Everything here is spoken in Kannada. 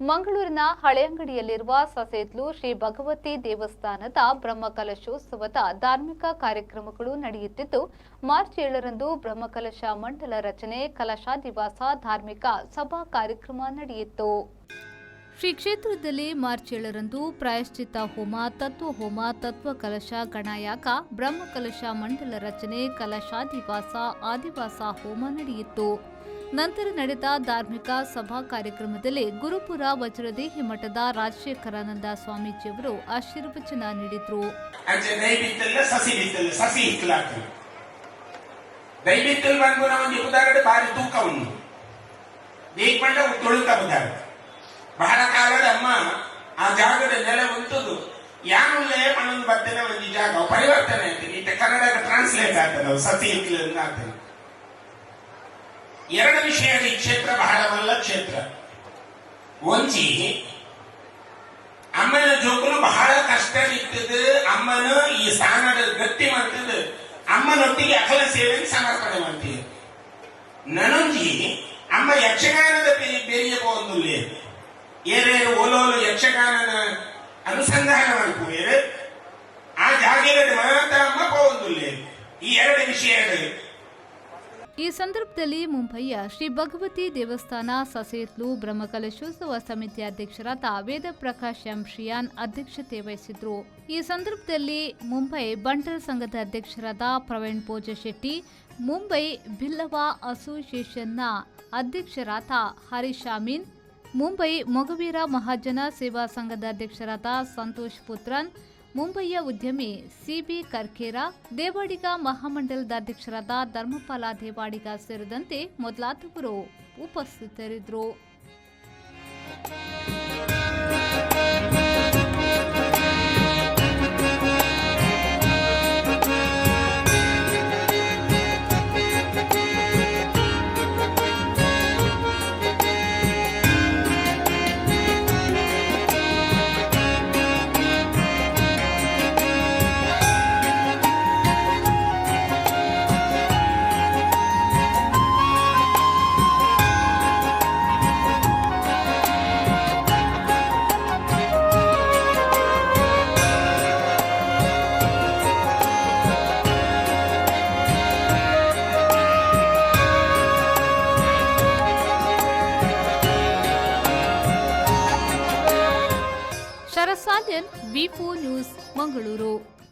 ಮಂಗಳೂರಿನ ಹಳೆಯಂಗಡಿಯಲ್ಲಿರುವ ಸಸೇತ್ಲು ಶ್ರೀ ಭಗವತಿ ದೇವಸ್ಥಾನದ ಬ್ರಹ್ಮಕಲಶೋತ್ಸವದ ಧಾರ್ಮಿಕ ಕಾರ್ಯಕ್ರಮಗಳು ನಡೆಯುತ್ತಿದ್ದು, ಮಾರ್ಚ್ 7ರಂದು ಬ್ರಹ್ಮಕಲಶ ಮಂಡಲ ರಚನೆ, ಕಲಶಾದಿವಾಸ ಧಾರ್ಮಿಕ ಸಭಾ ಕಾರ್ಯಕ್ರಮ ನಡೆಯಿತು. ಶ್ರೀ ಕ್ಷೇತ್ರದಲ್ಲಿ ಮಾರ್ಚ್ 7ರಂದು ಪ್ರಾಯಶ್ಚಿತ್ತ ಹೋಮ, ತತ್ವಹೋಮ, ತತ್ವ ಕಲಶ ಗಣಯಾಗ, ಬ್ರಹ್ಮಕಲಶ ಮಂಡಲ ರಚನೆ, ಕಲಶಾದಿವಾಸ, ಆದಿವಾಸ ಹೋಮ ನಡೆಯಿತು. ನಂತರ ನಡೆದ ಧಾರ್ಮಿಕ ಸಭಾ ಕಾರ್ಯಕ್ರಮದಲ್ಲಿ ಗುರುಪುರ ವಜ್ರದೇಹಿ ಮಠದ ರಾಜಶೇಖರಾನಂದ ಸ್ವಾಮೀಜಿಯವರು ಆಶೀರ್ವಚನ ನೀಡಿದರು. ಬಹಳ ಕಾಲದ ಅಮ್ಮ ಆ ಜಾಗದ ನೆಲ ಉಂಟುದು ಯಾನುಲ್ಲೇ ಪಣೊಂದು ಬರ್ತೇನೆ ಒಂದು ಜಾಗ ಪರಿವರ್ತನೆ ಆಗ್ತದೆ. ಇತ್ತ ಕನ್ನಡಕ್ಕೆ ಟ್ರಾನ್ಸ್ಲೇಟ್ ಆಗ್ತದೆ, ಸತಿ ಆಗ್ತದೆ. ಎರಡು ವಿಷಯ, ಈ ಕ್ಷೇತ್ರ ಬಹಳ ಒಳ್ಳ ಕ್ಷೇತ್ರ. ಒಂಜಿ ಅಮ್ಮನ ಜೋಕುಲು ಬಹಳ ಕಷ್ಟ ಇರ್ತದೆ. ಅಮ್ಮನ ಈ ಸ್ಥಾನದ ಗಟ್ಟಿ ಮಾಡ್ತದೆ. ಅಮ್ಮನೊಟ್ಟಿಗೆ ಅಖಲ ಸೇವೆಯನ್ನು ಸಮರ್ಪಣೆ ಮಾಡ್ತೀವಿ. ನನೊಂಜಿ ಅಮ್ಮ ಯಕ್ಷಗಾನದ ಬೇರಿಯ ಒಂದು ಏರೇರು ಓಲೋಲು ಯಕ್ಷಗಾನನ ಅನುಸಂಧಾನ ಮಾಡ್ಕೋರು ಆ ಜಾಗದ ಮಾತಾ ಅಮ್ಮ ಪೋಂದುಲ್ಲೇ. ಈ ಎರಡು ವಿಷಯಗಳು. ಈ ಸಂದರ್ಭದಲ್ಲಿ ಮುಂಬಯಿಯ ಶ್ರೀ ಭಗವತಿ ದೇವಸ್ಥಾನ ಸಸೇತ್ಲು ಬ್ರಹ್ಮಕಲಶೋತ್ಸವ ಸಮಿತಿ ಅಧ್ಯಕ್ಷರಾದ ವೇದ ಪ್ರಕಾಶ್ ಎಂ ಶ್ರಿಯಾನ್ ಅಧ್ಯಕ್ಷತೆ ವಹಿಸಿದ್ರು. ಈ ಸಂದರ್ಭದಲ್ಲಿ ಮುಂಬೈ ಬಂಟರ್ ಸಂಘದ ಅಧ್ಯಕ್ಷರಾದ ಪ್ರವೀಣ್ ಪೋಜಶೆಟ್ಟಿ, ಮುಂಬೈ ಬಿಲ್ಲವ ಅಸೋಸಿಯೇಷನ್ನ ಅಧ್ಯಕ್ಷರಾದ ಹರೀಶ್ ಅಮೀನ್, ಮುಂಬೈ ಮೊಗವೀರ ಮಹಾಜನ ಸೇವಾ ಸಂಘದ ಅಧ್ಯಕ್ಷರಾದ ಸಂತೋಷ್ ಪುತ್ರನ್, ಮುಂಬಯಿಯ ಉದ್ಯಮಿ ಸಿಬಿ ಕರ್ಕೇರ, ದೇವಾಡಿಗ ಮಹಾಮಂಡಲದ ಅಧ್ಯಕ್ಷರಾದ ಧರ್ಮಪಾಲ ದೇವಾಡಿಗ ಸೇರಿದಂತೆ ಮೊದಲಾದವರು ಉಪಸ್ಥಿತರಿದ್ದರು. ಶರಸಾದ್ಯನ್, ವಿ4 ನ್ಯೂಸ್, ಮಂಗಳೂರು.